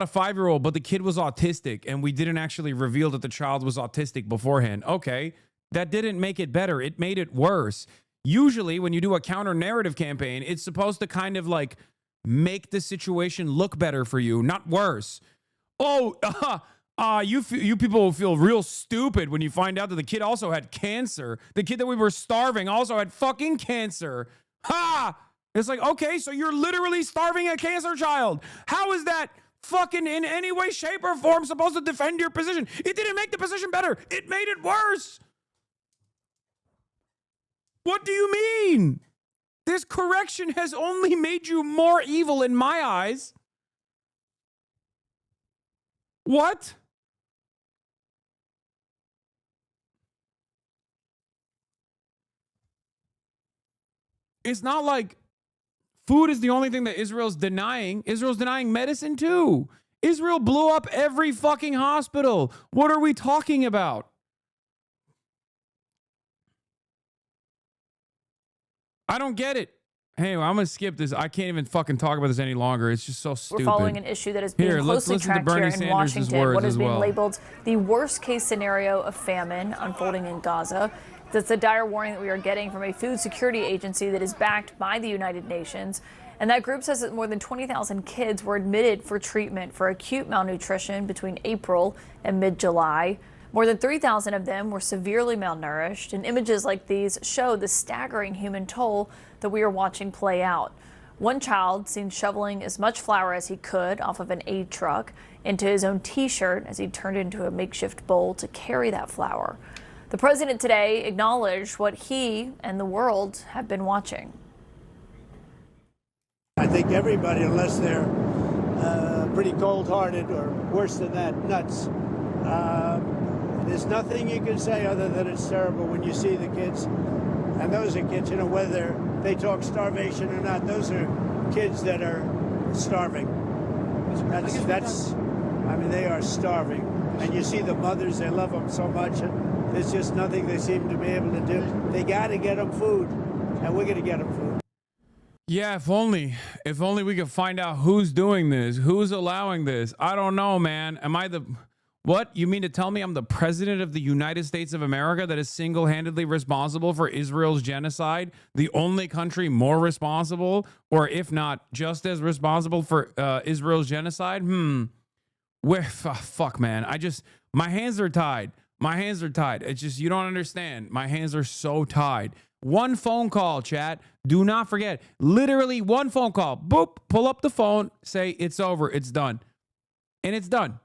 a 5-year-old, but the kid was autistic and we didn't actually reveal that the child was autistic beforehand. Okay, that didn't make it better. It made it worse. Usually when you do a counter narrative campaign, it's supposed to kind of like make the situation look better for you, not worse. Oh, you people will feel real stupid when you find out that the kid also had cancer. The kid that we were starving also had fucking cancer. Ha! It's like, okay, so you're literally starving a cancer child. How is that fucking in any way, shape, or form supposed to defend your position? It didn't make the position better. It made it worse. What do you mean? This correction has only made you more evil in my eyes. What? It's not like food is the only thing that Israel's denying. Israel's denying medicine too. Israel blew up every fucking hospital. What are we talking about? I don't get it. Hey, I'm going to skip this. I can't even fucking talk about this any longer. It's just so stupid. We're following an issue that is being closely tracked here in Washington. What is being labeled the worst case scenario of famine unfolding in Gaza. That's a dire warning that we are getting from a food security agency that is backed by the United Nations. And that group says that more than 20,000 kids were admitted for treatment for acute malnutrition between April and mid-July. More than 3,000 of them were severely malnourished, and images like these show the staggering human toll that we are watching play out. One child seen shoveling as much flour as he could off of an aid truck into his own T-shirt as he turned it into a makeshift bowl to carry that flour. The president today acknowledged what he and the world have been watching. I think everybody, unless they're pretty cold-hearted or worse than that, nuts, there's nothing you can say other than it's terrible when you see the kids. And those are kids, you know, whether they talk starvation or not, those are kids that are starving. I mean, they are starving. And you see the mothers, they love them so much. And there's just nothing they seem to be able to do. They got to get them food, and we're going to get them food. Yeah, if only we could find out who's doing this, who's allowing this. I don't know, man. Am I the... What? You mean to tell me I'm the president of the United States of America that is single-handedly responsible for Israel's genocide? The only country more responsible, or if not just as responsible for Israel's genocide? Fuck, man. My hands are tied. My hands are tied. It's just, you don't understand. My hands are so tied. One phone call, chat. Do not forget. Literally one phone call. Boop. Pull up the phone. Say, it's over. It's done. And it's done.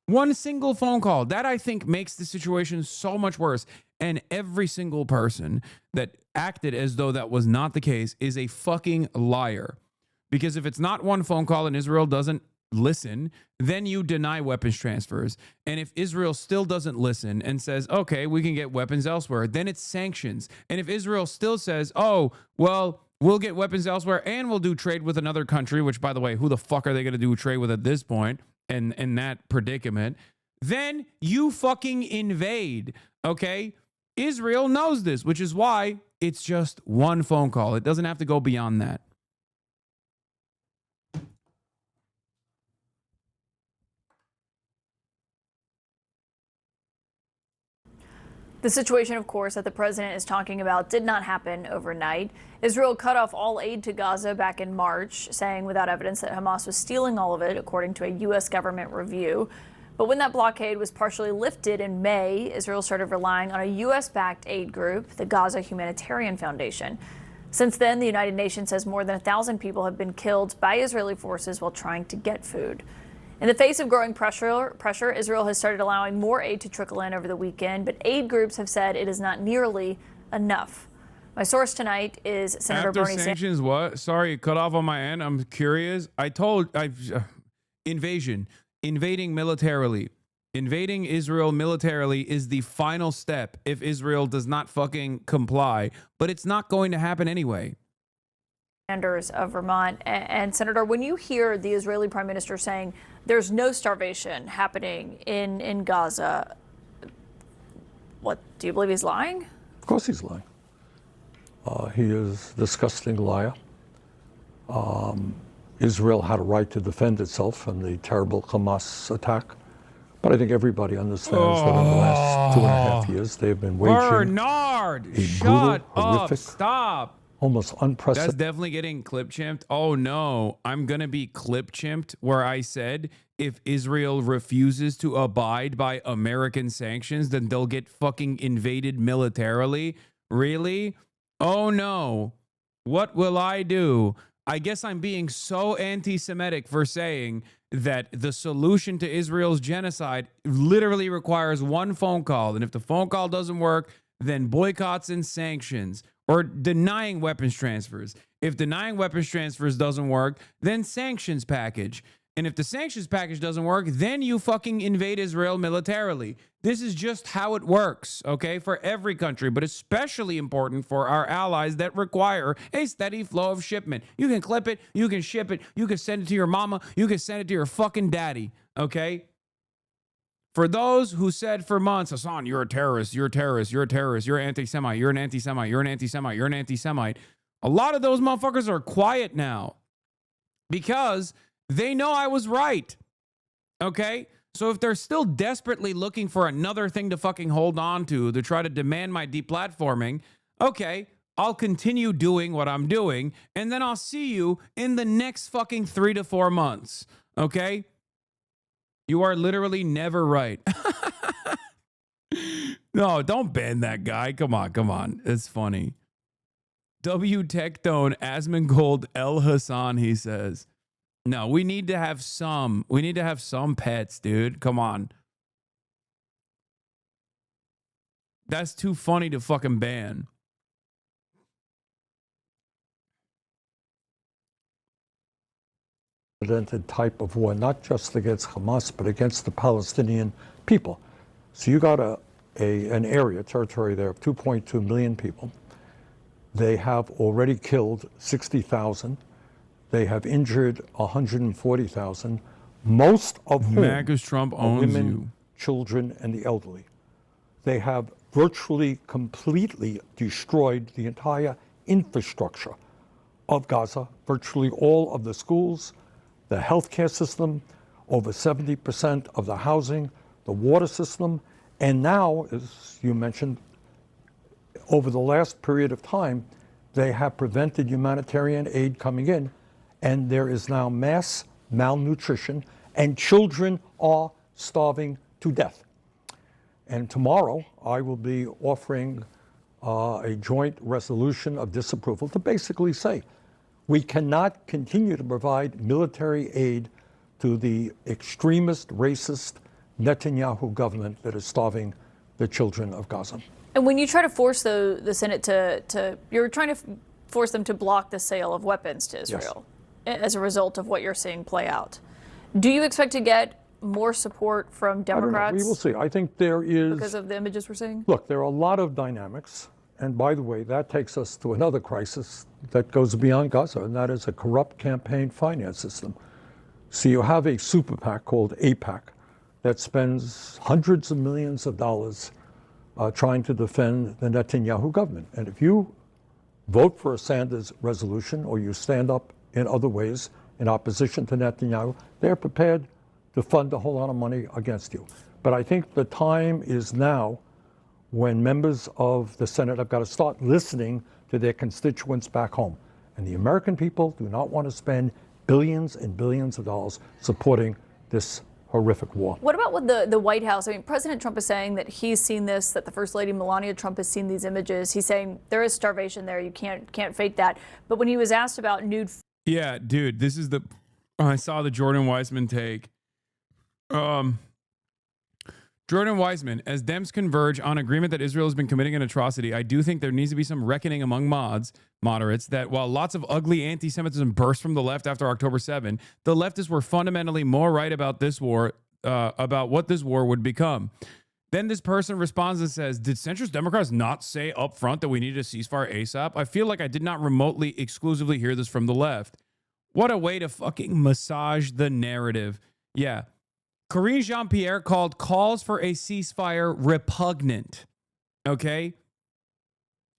One single phone call. That, I think, makes the situation so much worse. And every single person that acted as though that was not the case is a fucking liar. Because if it's not one phone call and Israel doesn't listen, then you deny weapons transfers. And if Israel still doesn't listen and says, okay, we can get weapons elsewhere, then it's sanctions. And if Israel still says, oh, well, we'll get weapons elsewhere and we'll do trade with another country, which, by the way, who the fuck are they going to do trade with at this point? And in that predicament, then you fucking invade, okay? Israel knows this, which is why it's just one phone call. It doesn't have to go beyond that. The situation, of course, that the president is talking about did not happen overnight. Israel cut off all aid to Gaza back in March, saying without evidence that Hamas was stealing all of it, according to a U.S. government review. But when that blockade was partially lifted in May, Israel started relying on a U.S.-backed aid group, the Gaza Humanitarian Foundation. Since then, the United Nations says more than 1,000 people have been killed by Israeli forces while trying to get food. In the face of growing pressure, Israel has started allowing more aid to trickle in over the weekend, but aid groups have said it is not nearly enough. My source tonight is Senator Bernie Sanders. After sanctions, what? Sorry, cut off on my end. I'm curious. Invading militarily. Invading Israel militarily is the final step if Israel does not fucking comply, but it's not going to happen anyway. Sanders of Vermont. And Senator, when you hear the Israeli Prime Minister saying there's no starvation happening in Gaza, what, do you believe he's lying? Of course he's lying. He is a disgusting liar. Israel had a right to defend itself from the terrible Hamas attack. But I think everybody understands that in the last 2.5 years, they've been waging Bernard, a shut brutal, horrific, up, stop. almost unprecedented. That's definitely getting clip chimped. Oh no, I'm going to be clip chimped where I said if Israel refuses to abide by American sanctions, then they'll get fucking invaded militarily. Really? Oh no. What will I do? I guess I'm being so anti-Semitic for saying that the solution to Israel's genocide literally requires one phone call. And if the phone call doesn't work, then boycotts and sanctions or denying weapons transfers. If denying weapons transfers doesn't work, then sanctions package. And if the sanctions package doesn't work, then you fucking invade Israel militarily. This is just how it works, okay, for every country, but especially important for our allies that require a steady flow of shipment. You can clip it, you can ship it, you can send it to your mama, you can send it to your fucking daddy, okay? For those who said for months, Hassan, you're a terrorist, you're a terrorist, you're a terrorist, you're an anti-Semite, you're an anti-Semite, you're an anti-Semite, you're an anti-Semite. A lot of those motherfuckers are quiet now because they know I was right, okay? So if they're still desperately looking for another thing to fucking hold on to try to demand my deplatforming, okay, I'll continue doing what I'm doing, and then I'll see you in the next fucking 3 to 4 months, okay? You are literally never right. No, don't ban that guy. Come on. It's funny. W Tectone Asmongold El Hassan, he says. No, we need to have some pets, dude. Come on. That's too funny to fucking ban. Type of war, not just against Hamas, but against the Palestinian people. So you got an area, territory there of 2.2 million people. They have already killed 60,000. They have injured 140,000, most of whom Marcus Trump owns are women, you. children, and the elderly. They have virtually completely destroyed the entire infrastructure of Gaza, virtually all of the schools, the healthcare system, over 70% of the housing, the water system, and now, as you mentioned, over the last period of time, they have prevented humanitarian aid coming in, and there is now mass malnutrition, and children are starving to death. And tomorrow, I will be offering a joint resolution of disapproval to basically say, we cannot continue to provide military aid to the extremist, racist Netanyahu government that is starving the children of Gaza. And when you try to force the Senate you're trying to force them to block the sale of weapons to Israel as a result of what you're seeing play out. Do you expect to get more support from Democrats? We will see. I think there is. Because of the images we're seeing? Look, there are a lot of dynamics. And by the way, that takes us to another crisis that goes beyond Gaza, and that is a corrupt campaign finance system. So you have a super PAC called AIPAC that spends hundreds of millions of dollars trying to defend the Netanyahu government. And if you vote for a Sanders resolution or you stand up in other ways in opposition to Netanyahu, they're prepared to fund a whole lot of money against you. But I think the time is now when members of the Senate have got to start listening to their constituents back home. And the American people do not want to spend billions and billions of dollars supporting this horrific war. What about with the White House? I mean, President Trump is saying that he's seen this, that the First Lady Melania Trump has seen these images. He's saying there is starvation there. You can't fake that. But when he was asked about nude... Yeah, dude, this is I saw the Jordan Weissman take. Jordan Weissman, as Dems converge on agreement that Israel has been committing an atrocity, I do think there needs to be some reckoning among moderates, that while lots of ugly anti-Semitism burst from the left after October 7, the leftists were fundamentally more right about this war, about what this war would become. Then this person responds and says, did centrist Democrats not say up front that we needed a ceasefire ASAP? I feel like I did not remotely exclusively hear this from the left. What a way to fucking massage the narrative. Yeah. Karine Jean-Pierre called calls for a ceasefire repugnant. Okay?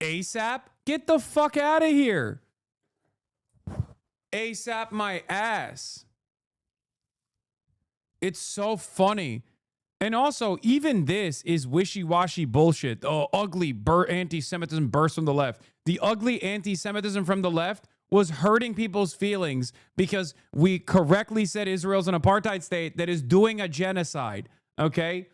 ASAP? Get the fuck out of here. ASAP my ass. It's so funny. And also, even this is wishy-washy bullshit. Oh, ugly anti-Semitism bursts from the left. The ugly anti-Semitism from the left was hurting people's feelings because we correctly said Israel's an apartheid state that is doing a genocide. Okay?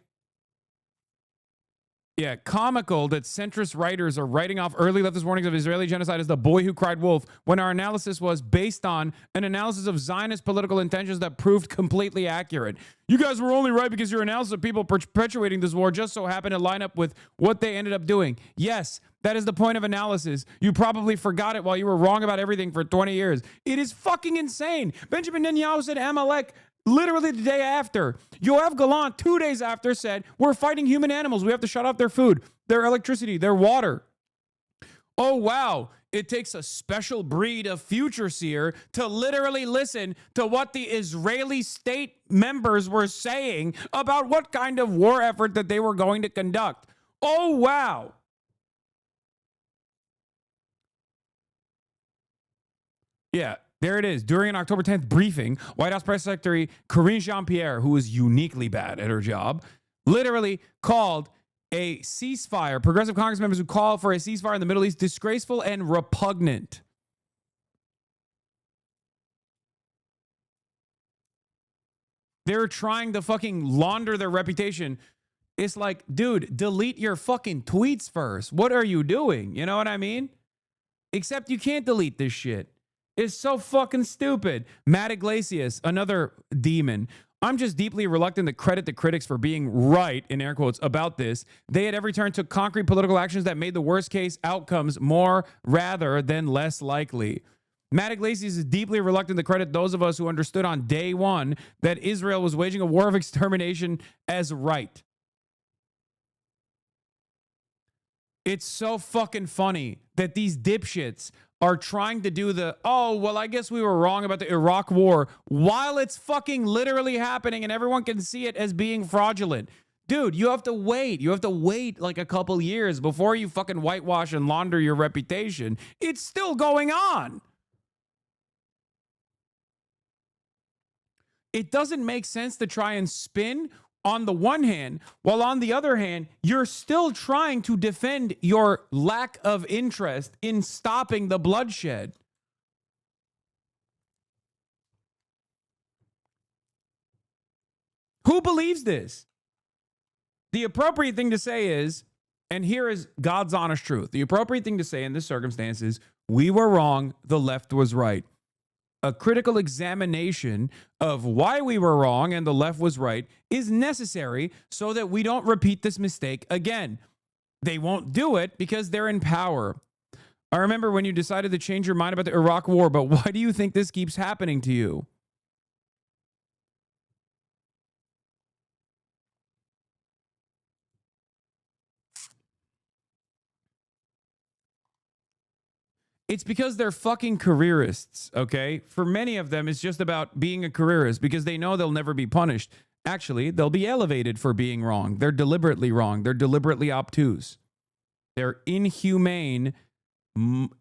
Yeah, comical that centrist writers are writing off early leftist warnings of Israeli genocide as the boy who cried wolf, when our analysis was based on an analysis of Zionist political intentions that proved completely accurate. You guys were only right because your analysis of people perpetuating this war just so happened to line up with what they ended up doing. Yes, that is the point of analysis. You probably forgot it while you were wrong about everything for 20 years. It is fucking insane. Benjamin Netanyahu said Amalek literally the day after. Yoav Gallant, 2 days after, said, we're fighting human animals. We have to shut off their food, their electricity, their water. Oh, wow. It takes a special breed of future seer to literally listen to what the Israeli state members were saying about what kind of war effort that they were going to conduct. Oh, wow. Yeah. There it is. During an October 10th briefing, White House Press Secretary Karine Jean-Pierre, who is uniquely bad at her job, literally called a ceasefire, progressive Congress members who call for a ceasefire in the Middle East, disgraceful and repugnant. They're trying to fucking launder their reputation. It's like, dude, delete your fucking tweets first. What are you doing? You know what I mean? Except you can't delete this shit. It's so fucking stupid. Matt Iglesias, another demon. I'm just deeply reluctant to credit the critics for being right, in air quotes, about this. They at every turn took concrete political actions that made the worst case outcomes more rather than less likely. Matt Iglesias is deeply reluctant to credit those of us who understood on day one that Israel was waging a war of extermination as right. It's so fucking funny that these dipshits are trying to do the, oh, well, I guess we were wrong about the Iraq war while it's fucking literally happening and everyone can see it as being fraudulent. Dude, you have to wait. You have to wait like a couple years before you fucking whitewash and launder your reputation. It's still going on. It doesn't make sense to try and spin on the one hand, while on the other hand, you're still trying to defend your lack of interest in stopping the bloodshed. Who believes this? The appropriate thing to say is, and here is God's honest truth, the appropriate thing to say in this circumstance is, we were wrong, the left was right. A critical examination of why we were wrong and the left was right is necessary so that we don't repeat this mistake again. They won't do it because they're in power. I remember when you decided to change your mind about the Iraq war, but why do you think this keeps happening to you? It's because they're fucking careerists, okay? For many of them, it's just about being a careerist because they know they'll never be punished. Actually, they'll be elevated for being wrong. They're deliberately wrong. They're deliberately obtuse. They're inhumane,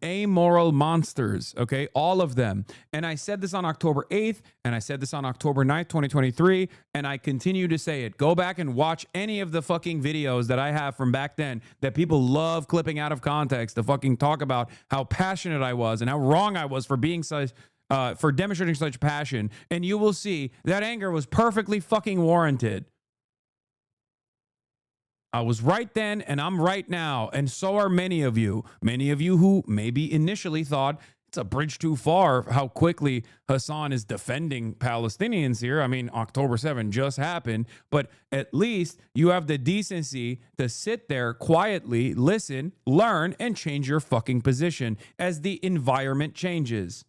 amoral monsters, okay? All of them. And I said this on October 8th, and I said this on October 9th, 2023, and I continue to say it. Go back and watch any of the fucking videos that I have from back then that people love clipping out of context to fucking talk about how passionate I was and how wrong I was for being such, for demonstrating such passion. And you will see that anger was perfectly fucking warranted. I was right then and I'm right now. And so are many of you. Many of you who maybe initially thought it's a bridge too far how quickly Hassan is defending Palestinians here. I mean, October 7 just happened, but at least you have the decency to sit there quietly, listen, learn, and change your fucking position as the environment changes.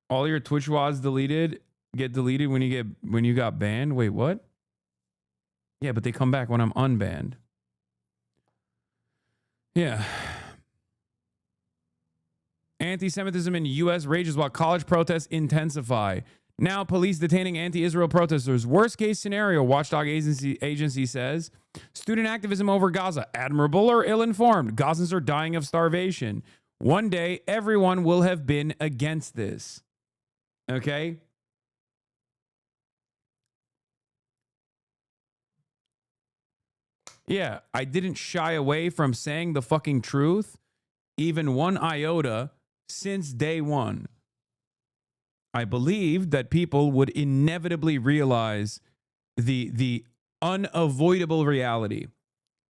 All your Twitch WADs get deleted when you got banned. Wait, what? Yeah, but they come back when I'm unbanned. Yeah. Anti-Semitism in U.S. rages while college protests intensify. Now police detaining anti-Israel protesters. Worst case scenario, watchdog agency says. Student activism over Gaza. Admirable or ill-informed? Gazans are dying of starvation. One day, everyone will have been against this. Okay? Yeah, I didn't shy away from saying the fucking truth, even one iota, since day one. I believed that people would inevitably realize the unavoidable reality.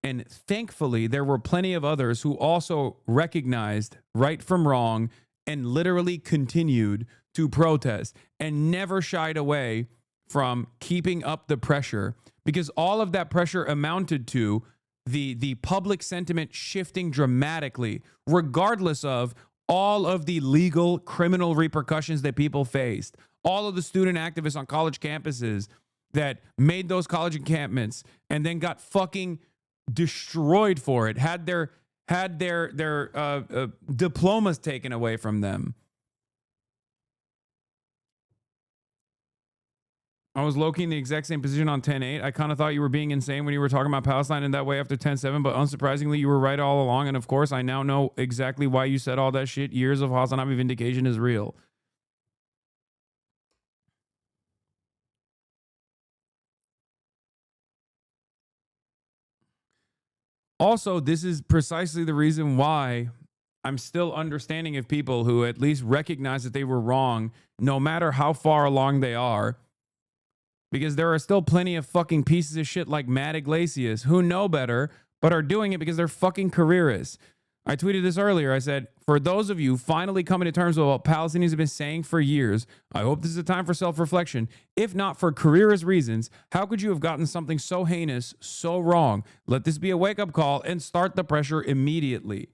And thankfully, there were plenty of others who also recognized right from wrong and literally continued to protest and never shied away from keeping up the pressure, because all of that pressure amounted to the public sentiment shifting dramatically, regardless of all of the legal criminal repercussions that people faced. All of the student activists on college campuses that made those college encampments and then got fucking destroyed for it, had their diplomas taken away from them. I was low-key in the exact same position on 10-8. I kind of thought you were being insane when you were talking about Palestine in that way after 10-7, but unsurprisingly, you were right all along. And of course, I now know exactly why you said all that shit. Years of Hasanabi vindication is real. Also, this is precisely the reason why I'm still understanding of people who at least recognize that they were wrong, no matter how far along they are. Because there are still plenty of fucking pieces of shit like Matt Iglesias who know better, but are doing it because they're fucking careerists. I tweeted this earlier. I said, for those of you finally coming to terms with what Palestinians have been saying for years, I hope this is a time for self-reflection. If not for careerist reasons, how could you have gotten something so heinous, so wrong? Let this be a wake-up call and start the pressure immediately.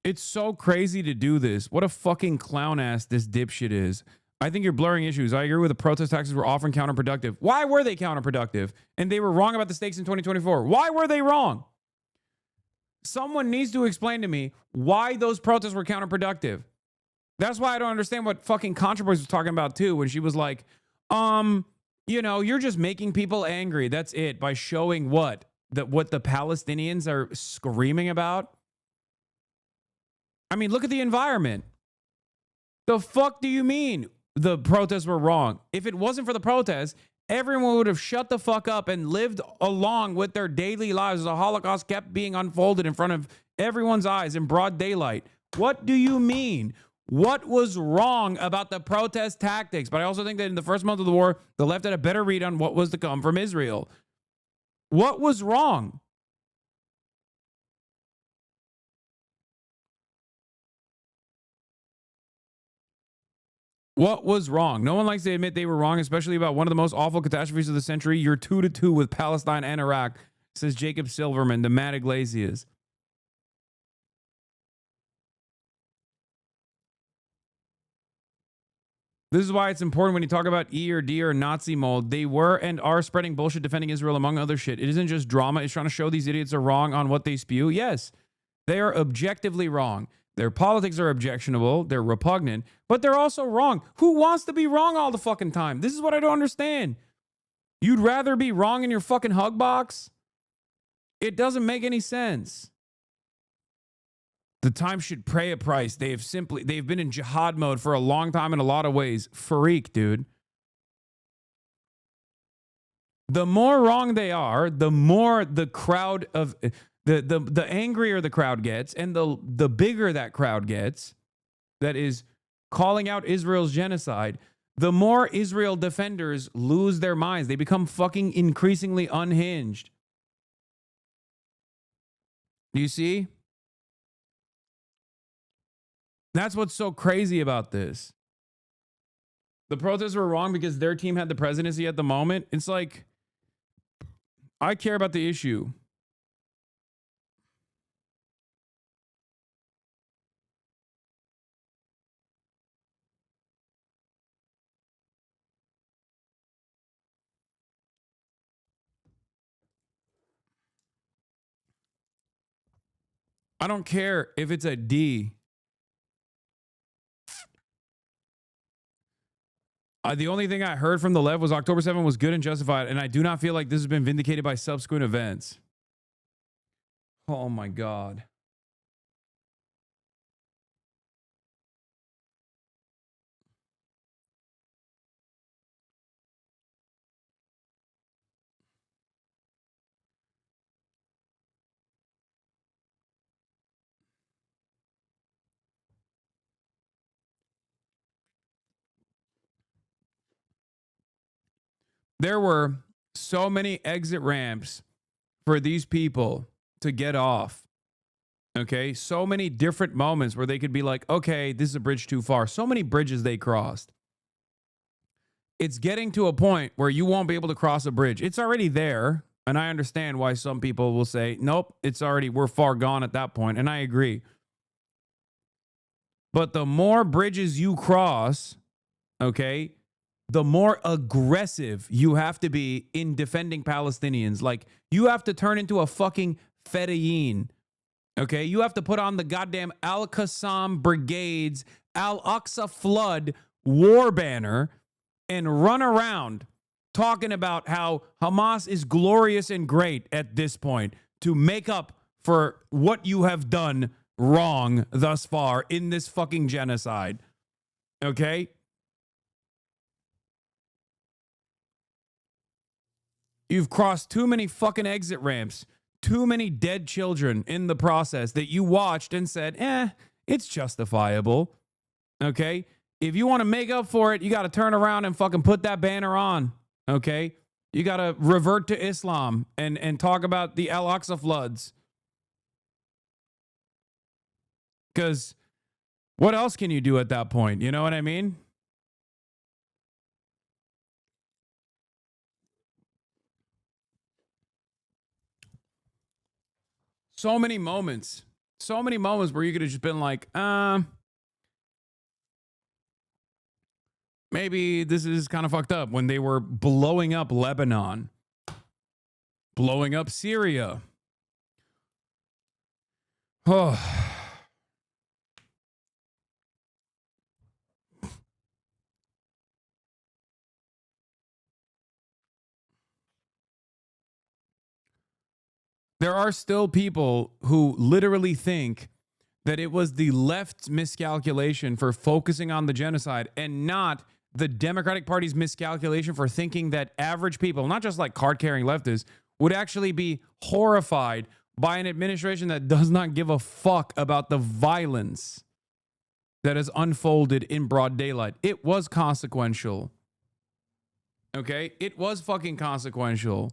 It's so crazy to do this. What a fucking clown ass this dipshit is. I think you're blurring issues. I agree with the protest taxes were often counterproductive. Why were they counterproductive? And they were wrong about the stakes in 2024. Why were they wrong? Someone needs to explain to me why those protests were counterproductive. That's why I don't understand what fucking Controversy was talking about too, when she was like, you're just making people angry. That's it. By showing what the Palestinians are screaming about. I mean, look at the environment. The fuck do you mean the protests were wrong? If it wasn't for the protests, everyone would have shut the fuck up and lived along with their daily lives as the Holocaust kept being unfolded in front of everyone's eyes in broad daylight. What do you mean? What was wrong about the protest tactics? But I also think that in the first month of the war, the left had a better read on what was to come from Israel. What was wrong? What was wrong? No one likes to admit they were wrong, especially about one of the most awful catastrophes of the century. You're 2-2 with Palestine and Iraq, says Jacob Silverman, the Matt Iglesias. This is why it's important when you talk about E or D or Nazi mold. They were and are spreading bullshit defending Israel, among other shit. It isn't just drama. It's trying to show these idiots are wrong on what they spew. Yes, they are objectively wrong. Their politics are objectionable. They're repugnant, but they're also wrong. Who wants to be wrong all the fucking time? This is what I don't understand. You'd rather be wrong in your fucking hug box? It doesn't make any sense. The time should pay a price. They've been in jihad mode for a long time in a lot of ways. Freak, dude. The more wrong they are, the more the crowd of the angrier the crowd gets, and the bigger that crowd gets that is calling out Israel's genocide, the more Israel defenders lose their minds. They become fucking increasingly unhinged. Do you see? That's what's so crazy about this. The protests were wrong because their team had the presidency at the moment. It's like, I care about the issue. I don't care if it's a D. The only thing I heard from the left was October 7th was good and justified, and I do not feel like this has been vindicated by subsequent events. Oh my God. There were so many exit ramps for these people to get off. Okay. So many different moments where they could be like, okay, this is a bridge too far. So many bridges they crossed. It's getting to a point where you won't be able to cross a bridge. It's already there. And I understand why some people will say, nope, it's already, we're far gone at that point. And I agree. But the more bridges you cross, okay, the more aggressive you have to be in defending Palestinians. Like, you have to turn into a fucking Fedayeen. Okay, you have to put on the goddamn Al-Qassam Brigades, Al-Aqsa Flood war banner and run around talking about how Hamas is glorious and great at this point to make up for what you have done wrong thus far in this fucking genocide. Okay? You've crossed too many fucking exit ramps, too many dead children in the process that you watched and said, it's justifiable. Okay? If you want to make up for it, you got to turn around and fucking put that banner on. Okay? You got to revert to Islam and talk about the Al-Aqsa floods. Because what else can you do at that point? You know what I mean? So many moments where you could have just been like, maybe this is kind of fucked up, when they were blowing up Lebanon, blowing up Syria. Oh. There are still people who literally think that it was the left's miscalculation for focusing on the genocide and not the Democratic Party's miscalculation for thinking that average people, not just like card-carrying leftists, would actually be horrified by an administration that does not give a fuck about the violence that has unfolded in broad daylight. It was consequential. Okay? It was fucking consequential.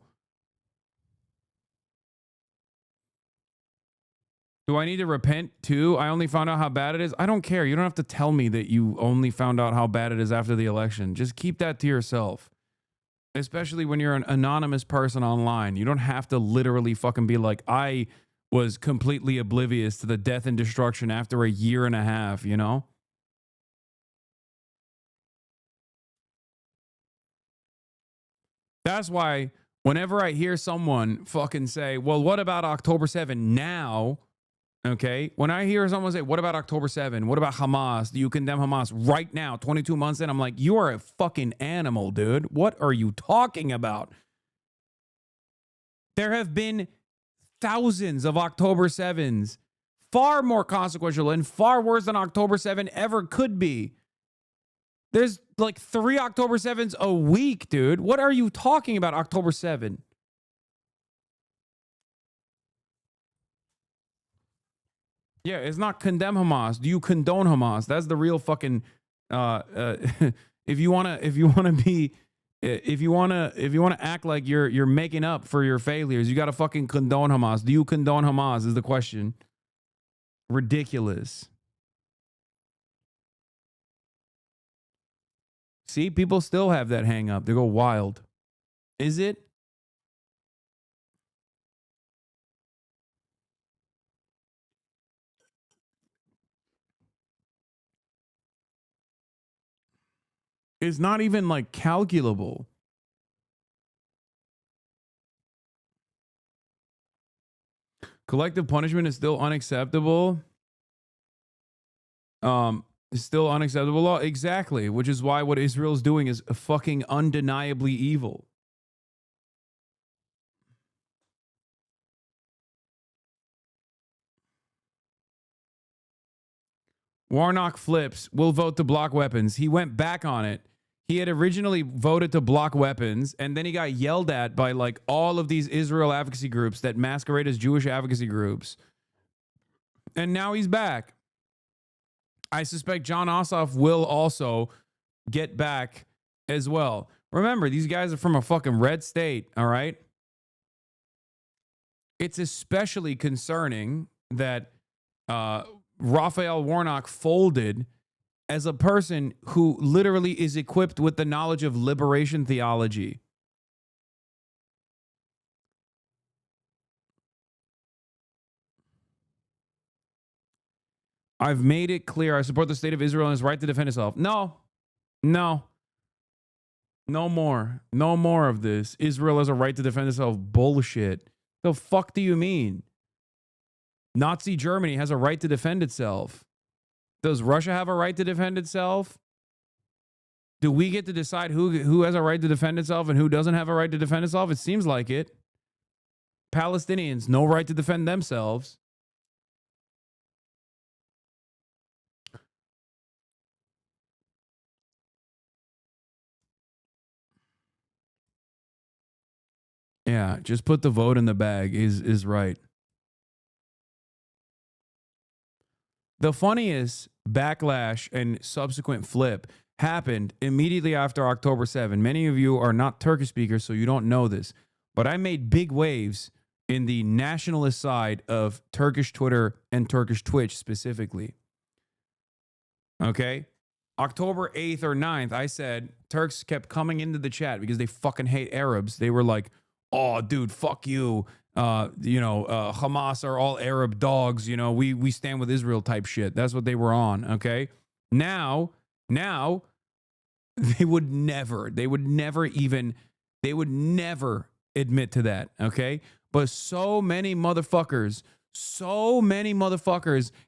Do I need to repent too? I only found out how bad it is. I don't care. You don't have to tell me that you only found out how bad it is after the election. Just keep that to yourself. Especially when you're an anonymous person online. You don't have to literally fucking be like, I was completely oblivious to the death and destruction after a year and a half, you know? That's why whenever I hear someone fucking say, well, what about October 7th now? Okay, when I hear someone say, what about October 7th? What about Hamas? Do you condemn Hamas right now, 22 months in? I'm like, you are a fucking animal, dude. What are you talking about? There have been thousands of October 7s, far more consequential and far worse than October 7 ever could be. There's like 3 October 7s a week, dude. What are you talking about, October 7? Yeah, it's not condemn Hamas. Do you condone Hamas? That's the real fucking. If you wanna act like you're making up for your failures, you gotta fucking condone Hamas. Do you condone Hamas? Is the question. Ridiculous. See, people still have that hang up. They go wild. Is it? It's not even like calculable. Collective punishment is still unacceptable. It's still unacceptable law. Exactly. Which is why what Israel is doing is fucking undeniably evil. Warnock flips. Will vote to block weapons. He went back on it. He had originally voted to block weapons, and then he got yelled at by like all of these Israel advocacy groups that masquerade as Jewish advocacy groups. And now he's back. I suspect John Ossoff will also get back as well. Remember, these guys are from a fucking red state, all right? It's especially concerning that Raphael Warnock folded as a person who literally is equipped with the knowledge of liberation theology. I've made it clear I support the state of Israel and its right to defend itself. No more. No more of this. Israel has a right to defend itself. Bullshit. The fuck do you mean? Nazi Germany has a right to defend itself. Does Russia have a right to defend itself? Do we get to decide who has a right to defend itself and who doesn't have a right to defend itself? It seems like it. Palestinians, no right to defend themselves. Yeah, just put the vote in the bag is right. The funniest backlash and subsequent flip happened immediately after October 7. Many of you are not Turkish speakers, so you don't know this. But I made big waves in the nationalist side of Turkish Twitter and Turkish Twitch specifically. Okay? October 8th or 9th, I said Turks kept coming into the chat because they fucking hate Arabs. They were like, oh, dude, fuck you. Hamas are all Arab dogs. You know, we stand with Israel type shit. That's what they were on. Okay. Now they would never admit to that. Okay. But so many motherfuckers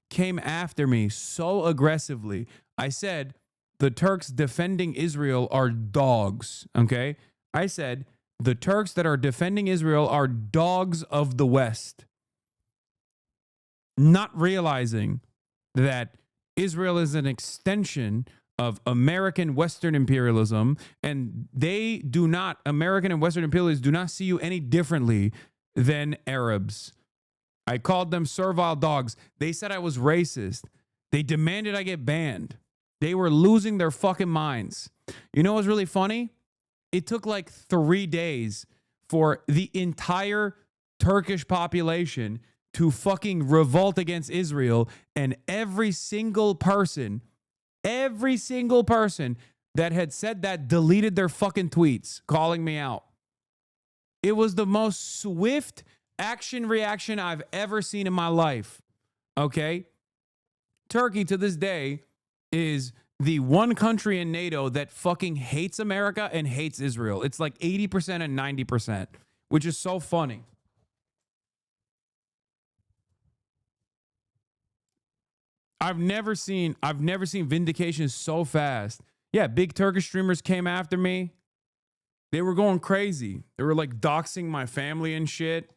came after me so aggressively. I said the Turks defending Israel are dogs. Okay. I said the Turks that are defending Israel are dogs of the West, not realizing that Israel is an extension of American Western imperialism, and American and Western imperialists do not see you any differently than Arabs. I called them servile dogs. They said I was racist. They demanded I get banned. They were losing their fucking minds. You know what's really funny? It took like 3 days for the entire Turkish population to fucking revolt against Israel. And every single person that had said that deleted their fucking tweets calling me out. It was the most swift action reaction I've ever seen in my life. Okay? Turkey to this day is the one country in NATO that fucking hates America and hates Israel. It's like 80% and 90%, which is so funny. I've never seen vindication so fast. Yeah, big Turkish streamers came after me. They were going crazy. They were like doxing my family and shit.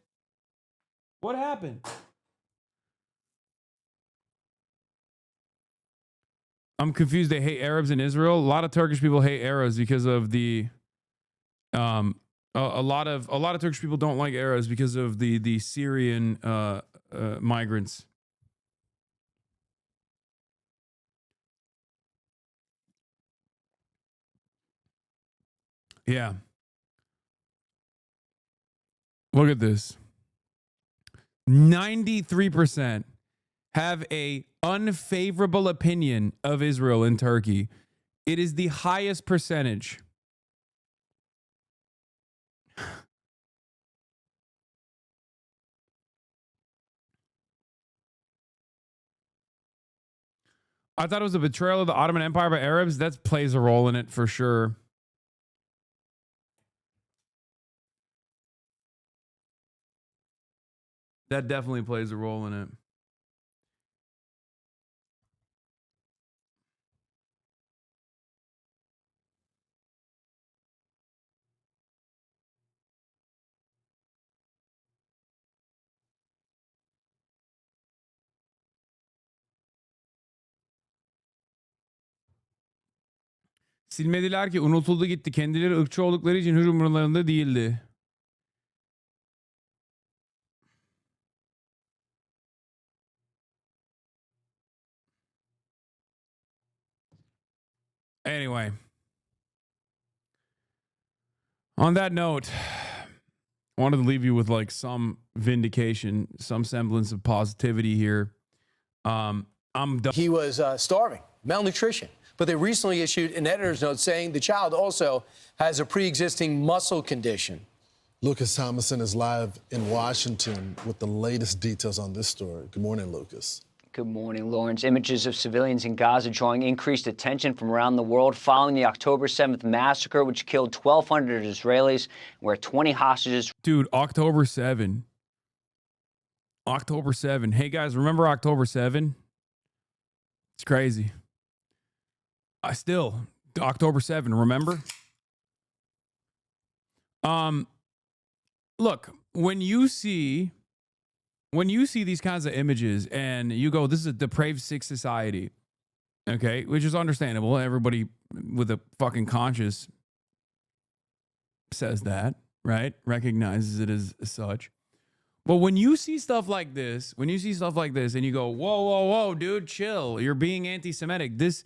What happened? I'm confused. They hate Arabs in Israel. A lot of Turkish people hate Arabs because of the a lot of Turkish people don't like Arabs because of the Syrian migrants. Yeah. Look at this. 93% have a unfavorable opinion of Israel in Turkey. It is the highest percentage. I thought it was a betrayal of the Ottoman Empire by Arabs. That plays a role in it for sure. That definitely plays a role in it. Silmediler ki unutuldu gitti. Kendileri ırkçı oldukları için hiç umurlarında değildi. Anyway. On that note, I wanted to leave you with like some vindication, some semblance of positivity here. He was starving, malnutrition. But they recently issued an editor's note saying the child also has a pre-existing muscle condition. Lucas Thomason is live in Washington with the latest details on this story. Good morning, Lucas. Good morning, Lawrence. Images of civilians in Gaza drawing increased attention from around the world following the October 7th massacre, which killed 1,200 Israelis, where 20 hostages. Dude, October 7. October 7. Hey, guys, remember October 7? It's crazy. October 7, remember? Look, when you see these kinds of images and you go, this is a depraved sick society, okay, which is understandable. Everybody with a fucking conscience says that, right? Recognizes it as such. But when you see stuff like this, and you go, whoa, dude, chill. You're being anti-Semitic. This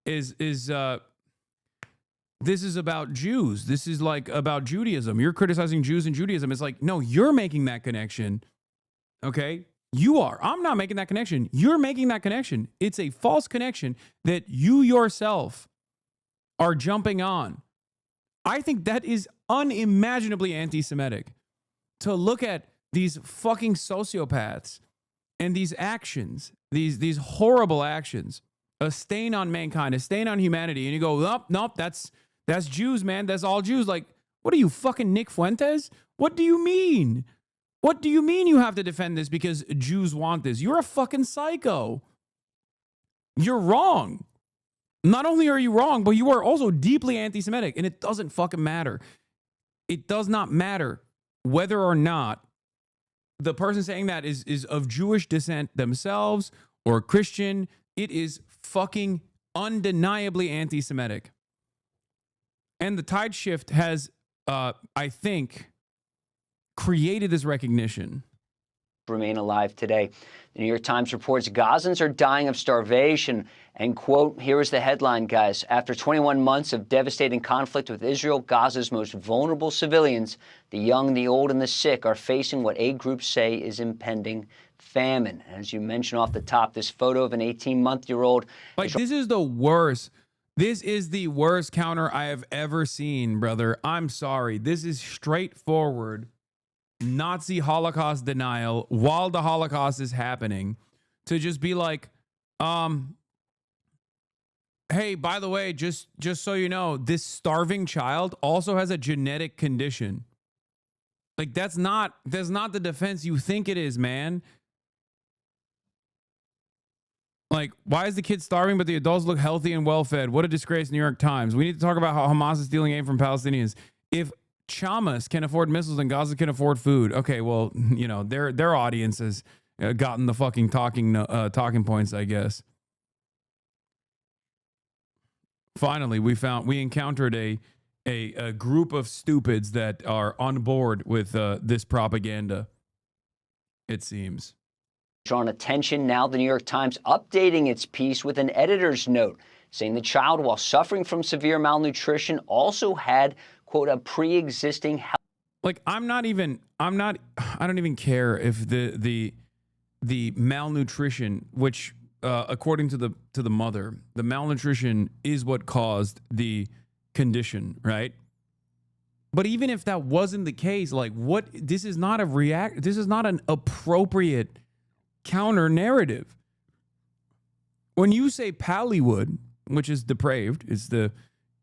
is about Jews. This is like about Judaism. You're criticizing Jews and Judaism. It's like, no, you're making that connection. Okay? You are. I'm not making that connection. You're making that connection. It's a false connection that you yourself are jumping on. I think that is unimaginably anti-Semitic. To look at these fucking sociopaths and these actions, these horrible actions, a stain on mankind, a stain on humanity, and you go, nope, that's Jews, man. That's all Jews. Like, what are you, fucking Nick Fuentes? What do you mean? What do you mean you have to defend this because Jews want this? You're a fucking psycho. You're wrong. Not only are you wrong, but you are also deeply anti-Semitic, and it doesn't fucking matter. It does not matter whether or not the person saying that is of Jewish descent themselves or Christian. It is fucking undeniably anti-Semitic. And the tide shift has, I think, created this recognition. Remain alive today. The New York Times reports Gazans are dying of starvation. And, quote, here is the headline, guys. After 21 months of devastating conflict with Israel, Gaza's most vulnerable civilians, the young, the old, and the sick, are facing what aid groups say is impending famine. As you mentioned off the top, this photo of an 18-month-old. Like, this is the worst. This is the worst counter I have ever seen, brother. I'm sorry. This is straightforward Nazi Holocaust denial while the Holocaust is happening, to just be like, hey, by the way, just so you know, this starving child also has a genetic condition. Like, that's not the defense you think it is, man. Like, why is the kid starving but the adults look healthy and well-fed? What a disgrace, New York Times. We need to talk about how Hamas is stealing aid from Palestinians. If Chamas can afford missiles and Gaza can afford food, okay, well, you know, their audience has gotten the fucking talking points, I guess. Finally, we encountered a group of stupids that are on board with this propaganda, it seems. Drawn attention. Now the New York Times updating its piece with an editor's note saying the child, while suffering from severe malnutrition, also had, quote, a pre-existing health. Like, I don't even care if the malnutrition, which according to the mother, the malnutrition is what caused the condition, right? But even if that wasn't the case, like, this is not an appropriate counter narrative. When you say Pallywood, which is depraved, is the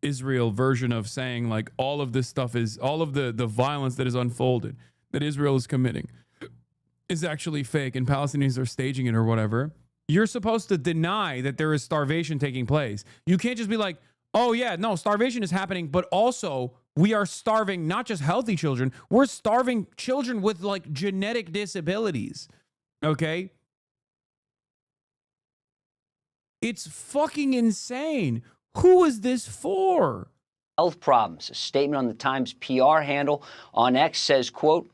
Israel version of saying, like, all of this stuff is all of the violence that is unfolded, that Israel is committing, is actually fake and Palestinians are staging it or whatever, you're supposed to deny that there is starvation taking place. You can't just be like, oh yeah, no, starvation is happening, but also we are starving not just healthy children, we're starving children with like genetic disabilities. Okay? It's fucking insane. Who is this for? Health problems. A statement on the Times PR handle on X says, quote,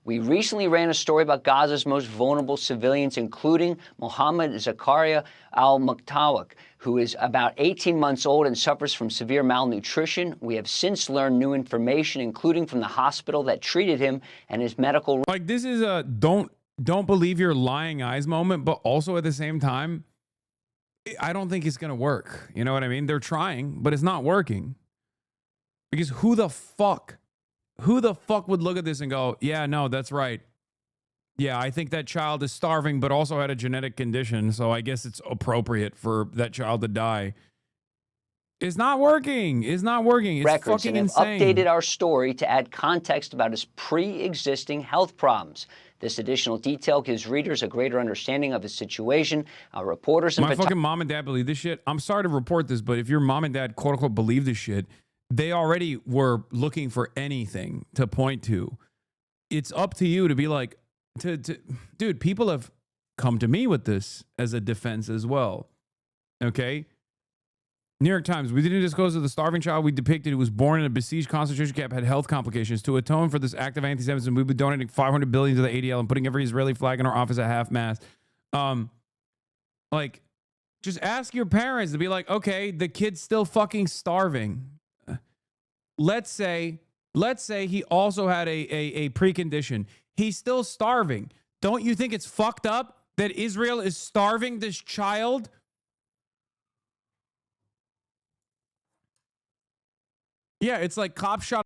we recently ran a story about Gaza's most vulnerable civilians, including Mohammed Zakaria al-Muktawak, who is about 18 months old and suffers from severe malnutrition. We have since learned new information, including from the hospital that treated him and his medical... Like, this is a don't believe your lying eyes moment, but also at the same time, I don't think it's going to work. You know what I mean? They're trying, but it's not working. Because who the fuck would look at this and go, yeah, no, that's right. Yeah, I think that child is starving, but also had a genetic condition, so I guess it's appropriate for that child to die. It's not working. It's not working. It's records fucking and have insane. Updated our story to add context about his pre-existing health problems. This additional detail gives readers a greater understanding of his situation. Our reporters and my fucking mom and dad believe this shit. I'm sorry to report this, but if your mom and dad quote unquote believe this shit, they already were looking for anything to point to. It's up to you to be like, dude, people have come to me with this as a defense as well. Okay? New York Times, we didn't disclose that the starving child we depicted who was born in a besieged concentration camp had health complications. To atone for this act of anti-Semitism, we've been donating $500 billion to the ADL and putting every Israeli flag in our office at half-mast. Like, just ask your parents to be like, okay, the kid's still fucking starving. Let's say he also had a precondition. He's still starving. Don't you think it's fucked up that Israel is starving this child? Yeah, it's like cop shot